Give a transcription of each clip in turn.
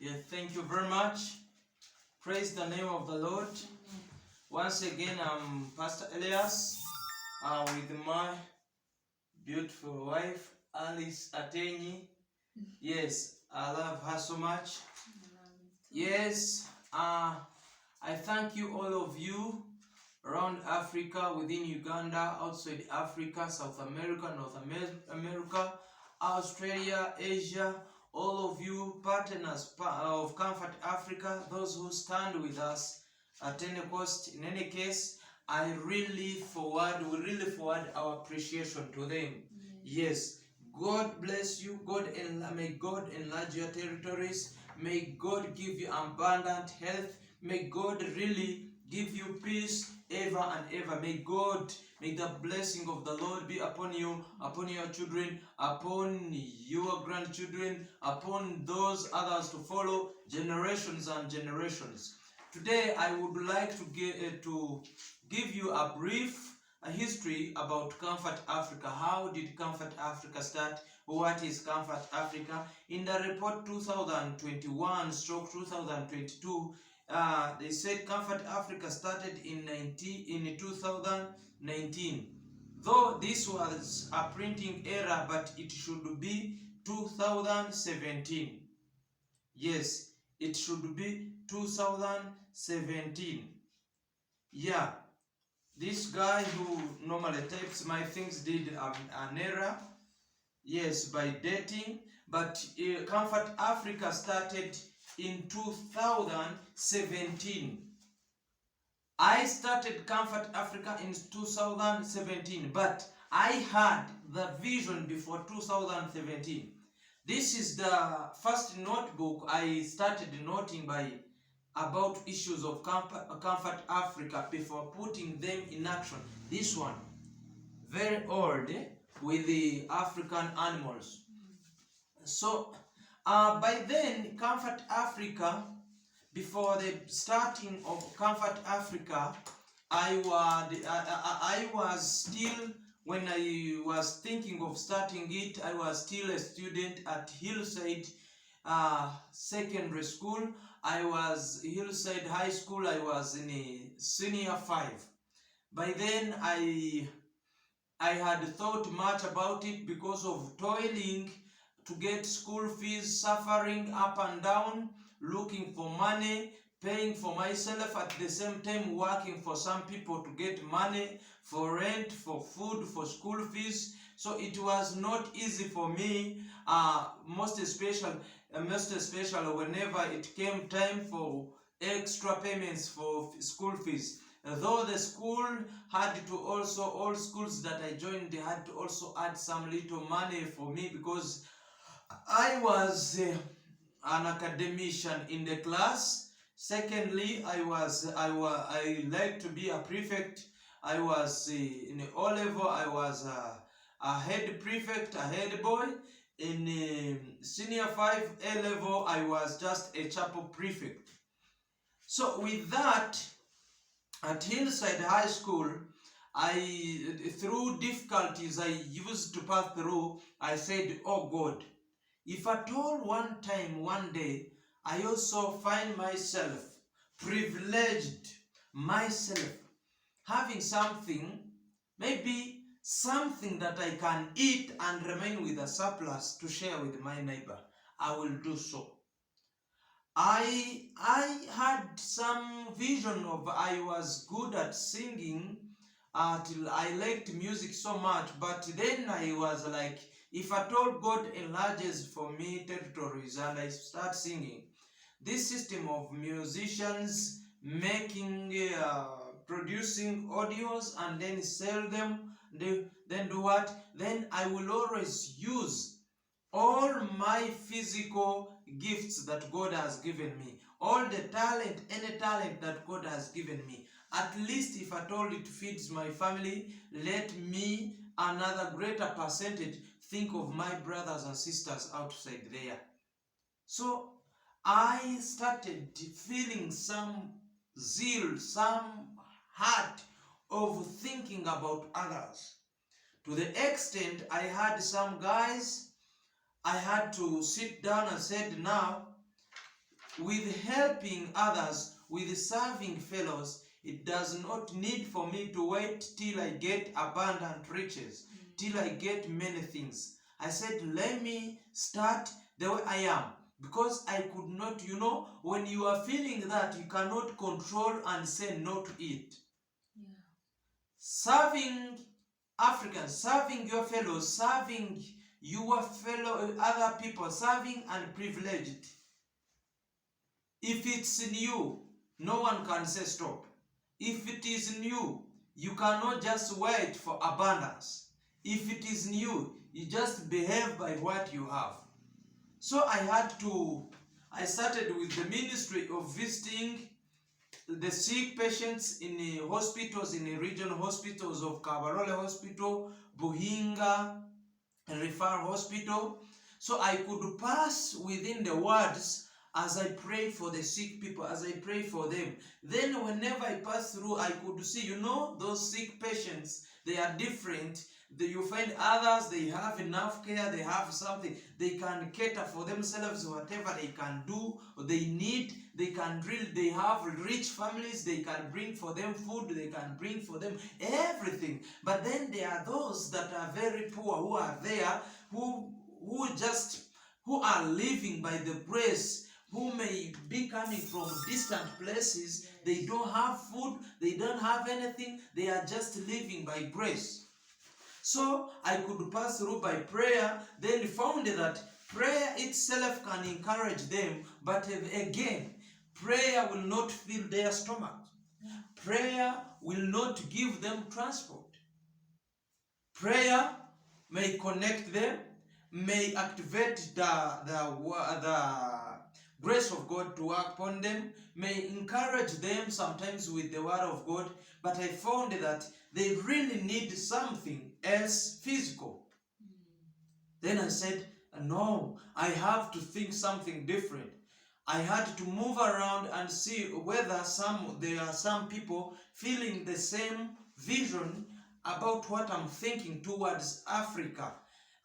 Yeah, thank you very much. Praise the name of the Lord. Once again, I'm Pastor Elias with my beautiful wife, Alice Atenyi. Yes, I love her so much. Yes, I thank you, all of you around Africa, within Uganda, outside Africa, South America, North America, Australia, Asia, all of you partners of Comfort Africa, those who stand with us at any cost. In any case, we really forward our appreciation to them. Yes. God bless you. May God enlarge your territories. May God give you abundant health. May God really give you peace ever and ever. May the blessing of the Lord be upon you, upon your children, upon your grandchildren, upon those others to follow, generations and generations. Today I would like to give you a brief history about Comfort Africa. How did Comfort Africa start? What is Comfort Africa? In the report 2021/2022, they said Comfort Africa started in 2019. Though this was a printing error, but it should be 2017. Yes, it should be 2017. Yeah, this guy who normally types my things did an error. Yes, by dating, but Comfort Africa started in 2017. I started Comfort Africa in 2017, but I had the vision before 2017. This is the first notebook I started noting about issues of Comfort Africa before putting them in action. This one, very old, with the African animals. So by then, Comfort Africa, before the starting of Comfort Africa, I was still, when I was thinking of starting it, I was still a student at Hillside Secondary School. I was Hillside High School. I was in a senior 5. By then, I had thought much about it because of toiling to get school fees, suffering up and down, looking for money, paying for myself, at the same time working for some people to get money for rent, for food, for school fees. So it was not easy for me, most especially whenever it came time for extra payments for school fees. Though the school had to also, all schools that I joined, they had to also add some little money for me because I was an academician in the class. Secondly, I like to be a prefect. I was in the O level. I was a head prefect, a head boy. In senior 5 A level, I was just a chapel prefect. So with that, at Hillside High School, through difficulties I used to pass through, I said, oh God, if at all one day, I also find myself privileged, having something, maybe something that I can eat and remain with a surplus to share with my neighbor, I will do so. I had some vision of, I was good at singing, till I liked music so much, but then I was like, if at all God enlarges for me territories and I start singing, this system of musicians making, producing audios and then sell them, then do what? Then I will always use all my physical gifts that God has given me, all the talent, any talent that God has given me. At least if at all it feeds my family, let me, another greater percentage, think of my brothers and sisters outside there. So I started feeling some zeal, some heart of thinking about others. To the extent I had some guys, I had to sit down and said, now, with helping others, with serving fellows, it does not need for me to wait till I get abundant riches, till I get many things. I said, let me start the way I am. Because I could not, when you are feeling that, you cannot control and say no to it. Yeah. Serving Africans, serving your fellows, serving your fellow other people, serving unprivileged. If it's in you, no one can say stop. If it is in you, you cannot just wait for abundance. If it is in you, you just behave by what you have. So I started with the ministry of visiting the sick patients in the hospitals, in the regional hospitals of Kabarole Hospital, Buhinga, Referral Hospital. So I could pass within the wards as I pray for the sick people, as I pray for them. Then whenever I pass through, I could see, those sick patients, they are different. You find others, they have enough care, they have something, they can cater for themselves, whatever they can do, they need, they have rich families, they can bring for them food, they can bring for them everything. But then there are those that are very poor, who are there, who are living by the grace, who may be coming from distant places. They don't have food, they don't have anything, they are just living by grace. So I could pass through by prayer, then found that prayer itself can encourage them, but again, prayer will not fill their stomach. Prayer will not give them transport. Prayer may connect them, may activate the grace of God to work upon them, may encourage them sometimes with the word of God, but I found that they really need something else physical. Then I said, no, I have to think something different. I had to move around and see whether there are some people feeling the same vision about what I'm thinking towards Africa.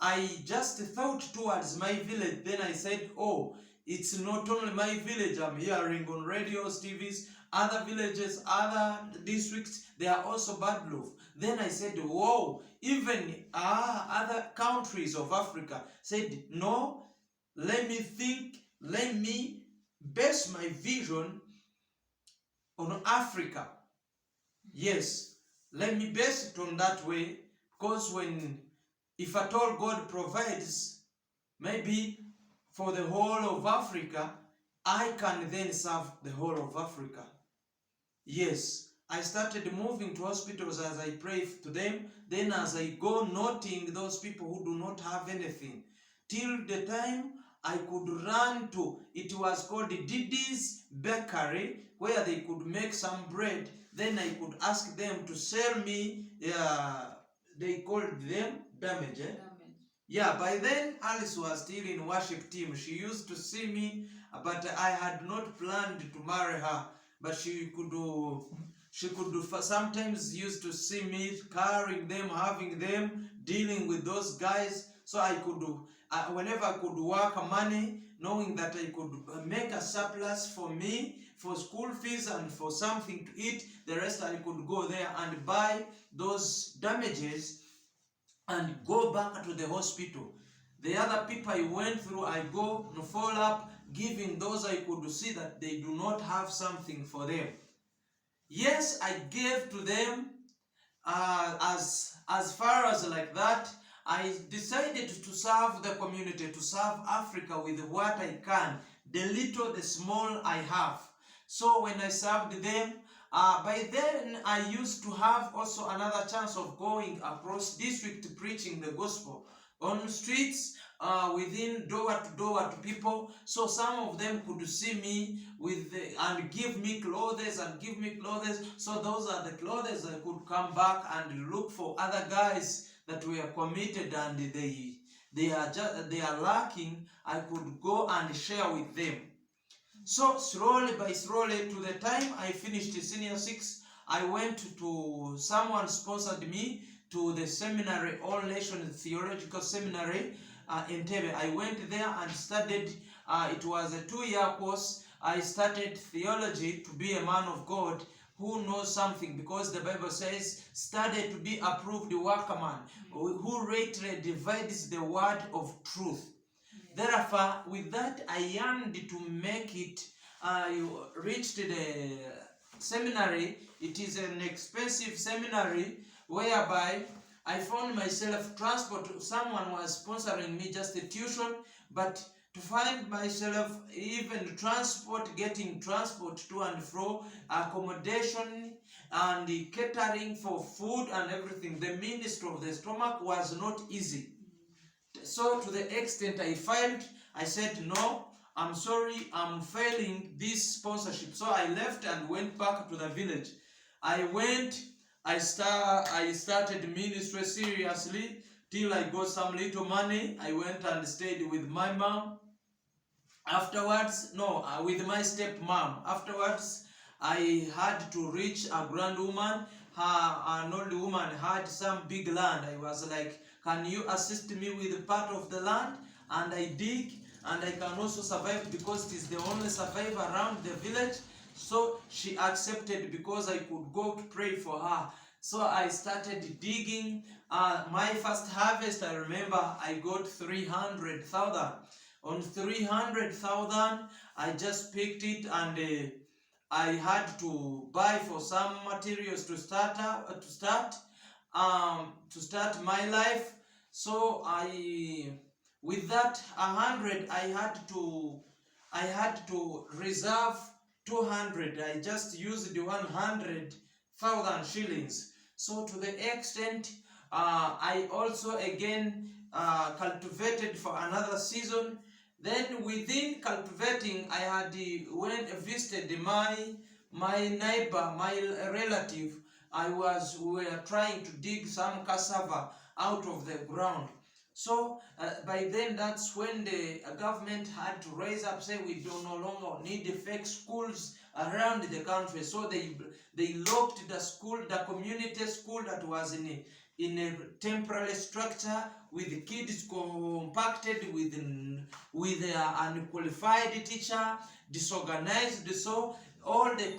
I just thought towards my village. Then I said, oh, it's not only my village. I'm hearing on radios, TVs, other villages, other districts, they are also bad love. Then I said, whoa, even other countries of Africa said, no, let me base my vision on Africa. Yes, let me base it on that way, because if at all God provides, maybe for the whole of Africa, I can then serve the whole of Africa. Yes, I started moving to hospitals as I pray to them, then as I go noting those people who do not have anything, till the time I could run to, it was called Didi's Bakery, where they could make some bread. Then I could ask them to sell me, they called them damage. Yeah, by then Alice was still in worship team. She used to see me, but I had not planned to marry her. But she could sometimes used to see me carrying them, having them, dealing with those guys. So I could, whenever I could work money, knowing that I could make a surplus for me, for school fees and for something to eat, the rest I could go there and buy those damages and go back to the hospital. The other people I went through, I go and follow up, giving those I could see that they do not have something for them. Yes, I gave to them as far as like that. I decided to serve the community, to serve Africa with what I can, the little, the small I have. So when I served them, by then I used to have also another chance of going across district preaching the gospel on streets, within door to door to people. So some of them could see me and give me clothes and give me clothes. So those are the clothes I could come back and look for other guys that were committed and they are lacking. I could go and share with them. So slowly by slowly, to the time I finished senior 6, I went to, someone sponsored me to the seminary, All Nations Theological Seminary in Tebe. I went there and studied It was a 2-year course. I started theology to be a man of God who knows something, because the Bible says, study to be approved workman, who rightly divides the word of truth. Therefore, with that, I yearned to make it. I reached the seminary. It is an expensive seminary whereby I found myself transport. Someone was sponsoring me just a tuition, but to find myself even transport, getting transport to and fro, accommodation and the catering for food and everything, the ministry of the stomach was not easy. So to the extent I filed, I said, no, I'm sorry, I'm failing this sponsorship. So I left and went back to the village. I started ministry seriously till I got some little money. I went and stayed with my mom. Afterwards, with my stepmom. Afterwards, I had to reach a grand woman. An old woman had some big land. I was like, can you assist me with part of the land? And I dig, and I can also survive because it is the only survivor around the village. So she accepted because I could go to pray for her. So I started digging. My first harvest, I remember, I got 300,000. On 300,000, I just picked it, and I had to buy for some materials to start my life. So with that 100, I had to reserve 200. I just used the 100,000 shillings. So to the extent, I also again cultivated for another season. Then within cultivating, I had visited my neighbor, my relative. We were trying to dig some cassava out of the ground. So by then, that's when the government had to raise up, say we do no longer need the fake schools around the country. So they locked the school, the community school that was in a temporary structure, with the kids compacted with an unqualified teacher, disorganized. So all the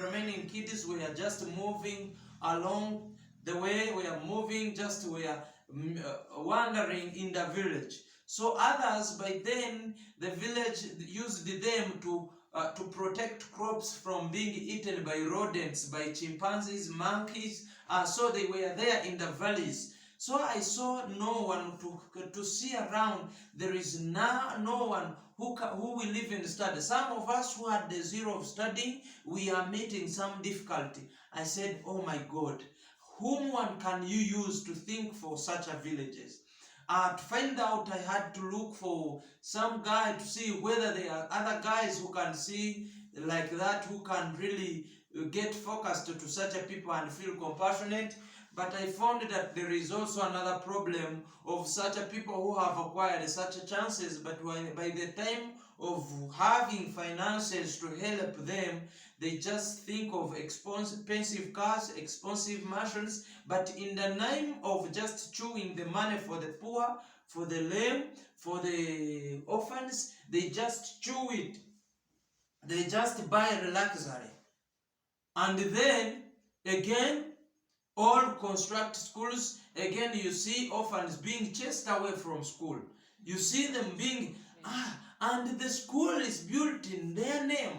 remaining kids were just moving along the way, we are moving, we are wandering in the village. So others, by then, the village used them to protect crops from being eaten by rodents, by chimpanzees, monkeys. So they were there in the valleys. So I saw no one to see around. There is no one who will even study. Some of us who had the zero of studying, we are meeting some difficulty. I said, oh my God, whom one can you use to think for such a villages? To find out, I had to look for some guy to see whether there are other guys who can see like that, who can really get focused to such a people and feel compassionate. But I found that there is also another problem of such a people who have acquired such chances, but by the time of having finances to help them, they just think of expensive cars, expensive mansions, but in the name of just chewing the money for the poor, for the lame, for the orphans, they just chew it. They just buy a luxury. And then, again, all construct schools. Again, you see orphans being chased away from school. You see them being, and the school is built in their name.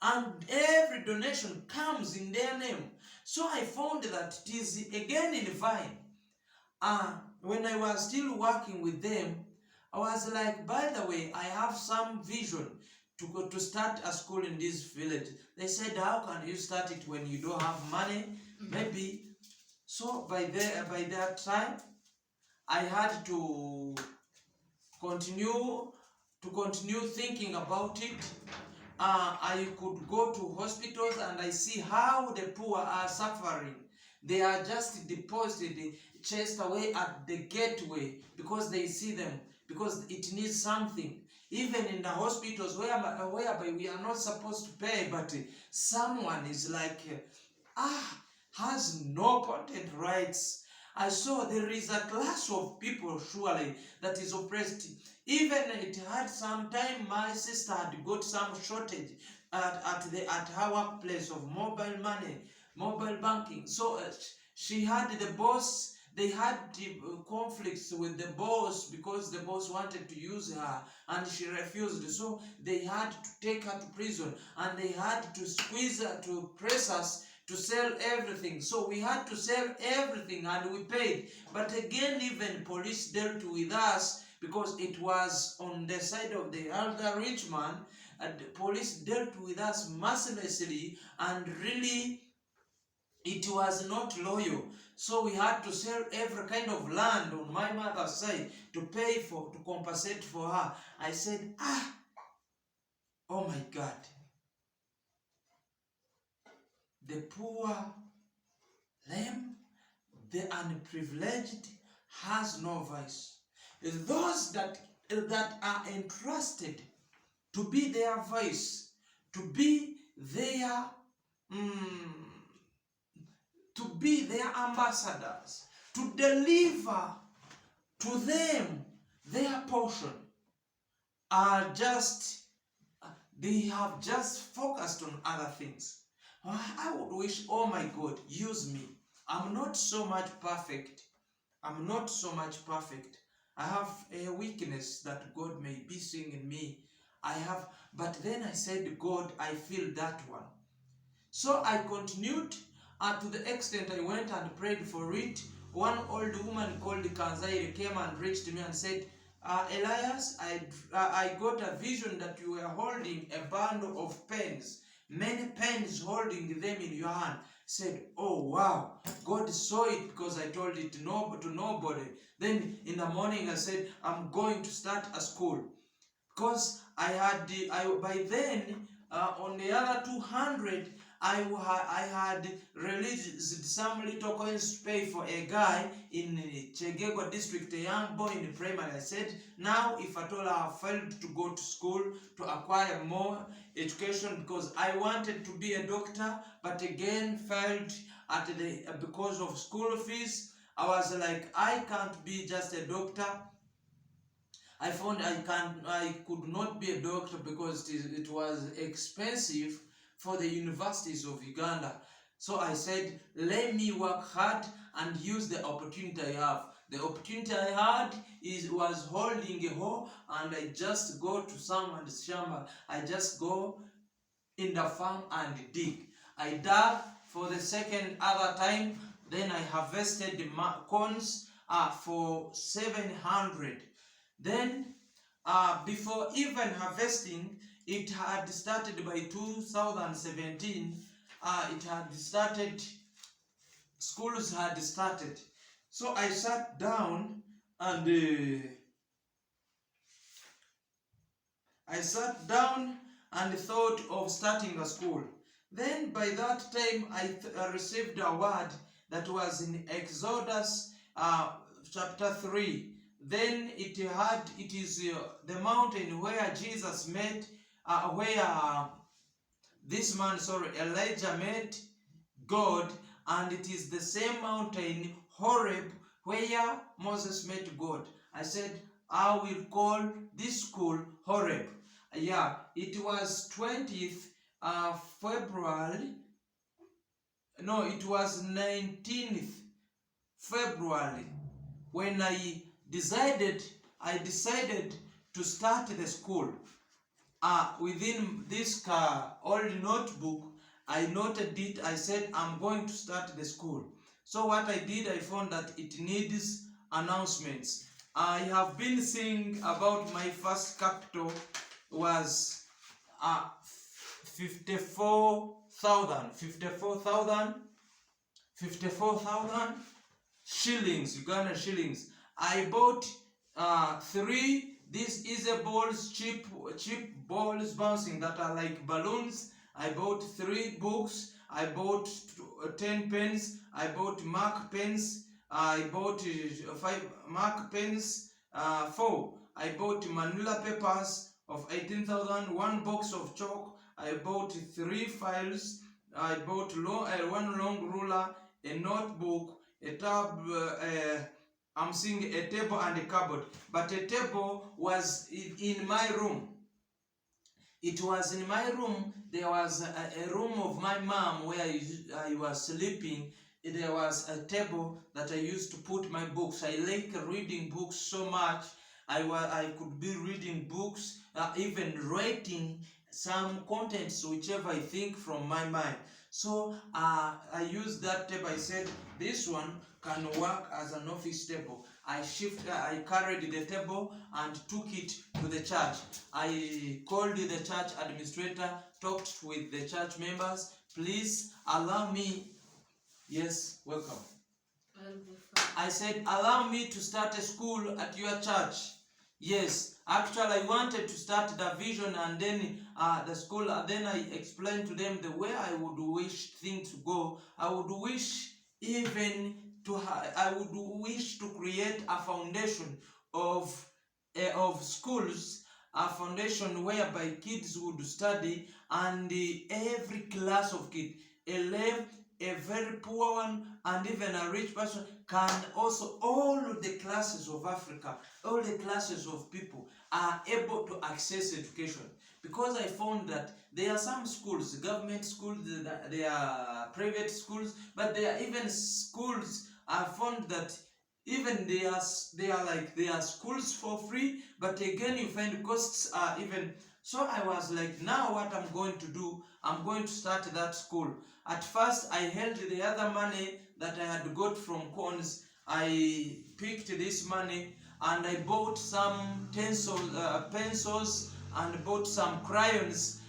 And every donation comes in their name. So I found that it is again in vain. When I was still working with them, I was like, by the way, I have some vision to start a school in this village. They said, how can you start it when you don't have money? Maybe. So by that time, I had to continue thinking about it. I could go to hospitals and I see how the poor are suffering. They are just deposited, chased away at the gateway because they see them, because it needs something. Even in the hospitals whereby we are not supposed to pay, but someone is like, has no content rights. I saw there is a class of people surely that is oppressed. Even it had some time my sister had got some shortage at her workplace of mobile money, mobile banking. So she had the boss. They had conflicts with the boss because the boss wanted to use her and she refused. So they had to take her to prison and they had to squeeze her, to press us to sell everything. So we had to sell everything and we paid. But again, even police dealt with us because it was on the side of the elder rich man. And the police dealt with us mercilessly and really it was not loyal. So we had to sell every kind of land on my mother's side to pay for, to compensate for her. I said, oh my God, the poor, lame, the unprivileged has no voice. Those that are entrusted to be their voice, to be their ambassadors, to deliver to them their portion, are just, they have just focused on other things. I would wish, oh my God, use me. I'm not so much perfect. I'm not so much perfect. I have a weakness that God may be seeing in me. But then I said, God, I feel that one. So I continued to the extent I went and prayed for it. One old woman called Kanzairi came and reached me and said, Elias, I got a vision that you were holding a bundle of pens, many pens, holding them in your hand. Said, oh wow, God saw it because I told it to nobody. Then in the morning I said, I'm going to start a school. Because by then, on the other 200, I had released some little coins to pay for a guy in Chegegwa district, a young boy in primary. I said, now if at all I have failed to go to school to acquire more education, because I wanted to be a doctor, but again failed because of school fees. I was like, I can't be just a doctor. I found I could not be a doctor because it was expensive for the universities of Uganda. So I said, let me work hard and use the opportunity I have. The opportunity I had was holding a hoe, and I just go to someone's shamba. I just go in the farm and dig. I dug for the second other time. Then I harvested the corns for 700. Then, before even harvesting, it had started by 2017. It had started, schools had started. So I sat down and thought of starting a school. Then by that time, I received a word that was in Exodus chapter 3. Then it is the mountain where Jesus met, Elijah met God, and it is the same mountain, Horeb, where Moses met God. I said, I will call this school Horeb. Yeah, it was 20th February. No, it was 19th February when I decided to start the school. Within this old notebook, I noted it. I said, I'm going to start the school. So what I did, I found that it needs announcements. I have been saying about my first capital was 54,000 shillings, Uganda shillings. I bought 3 these easy balls, cheap balls bouncing that are like balloons. I bought 3 books. I bought 10 pens. I bought mark pens. I bought 5 mark pens. 4. I bought manila papers of 18,000. 1 box of chalk. I bought 3 files. I bought 1 long ruler, a notebook, a tab, I'm seeing a table and a cupboard, but a table was in my room. It was in my room. There was a room of my mom where I was sleeping. There was a table that I used to put my books. I like reading books so much. I could be reading books, even writing some contents, whichever I think from my mind. So I used that table. I said this one can work as an office table. I carried the table and took it to the church. I called the church administrator, talked with the church members. Please allow me. Yes, welcome. I said, allow me to start a school at your church. Yes, actually I wanted to start the vision and then the school. Then I explained to them the way I would wish things to go. I would wish even I would wish to create a foundation of schools, a foundation whereby kids would study, and every class of kids, a very poor one, and even a rich person can also, all of the classes of Africa, all the classes of people are able to access education. Because I found that there are some schools, government schools, there are private schools, but there are even schools. I found that even they are schools for free, but again you find costs are even. So I was like, now what I'm going to do, I'm going to start that school. At first I held the other money that I had got from coins. I picked this money and I bought some pencils and bought some crayons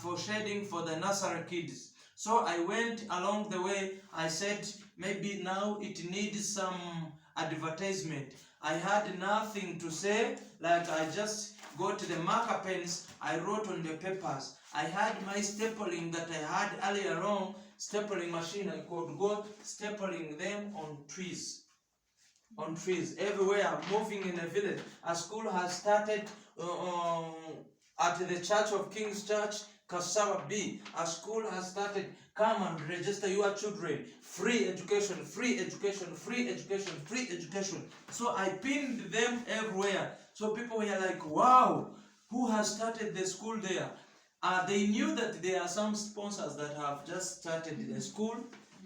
for shading for the nursery kids. So I went along the way. I said maybe now it needs some advertisement. I had nothing to say, like I just got the marker pens, I wrote on the papers. I had my stapling that I had earlier on, stapling machine. I could go stapling them on trees. On trees everywhere, moving in a village. A school has started at the Church of King's Church, Kasaba B. A school has started. Come and register your children. Free education, free education, free education, free education. So I pinned them everywhere. So people were like, wow, who has started the school there? They knew that there are some sponsors that have just started the school.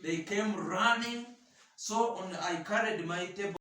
They came running. So I carried my table.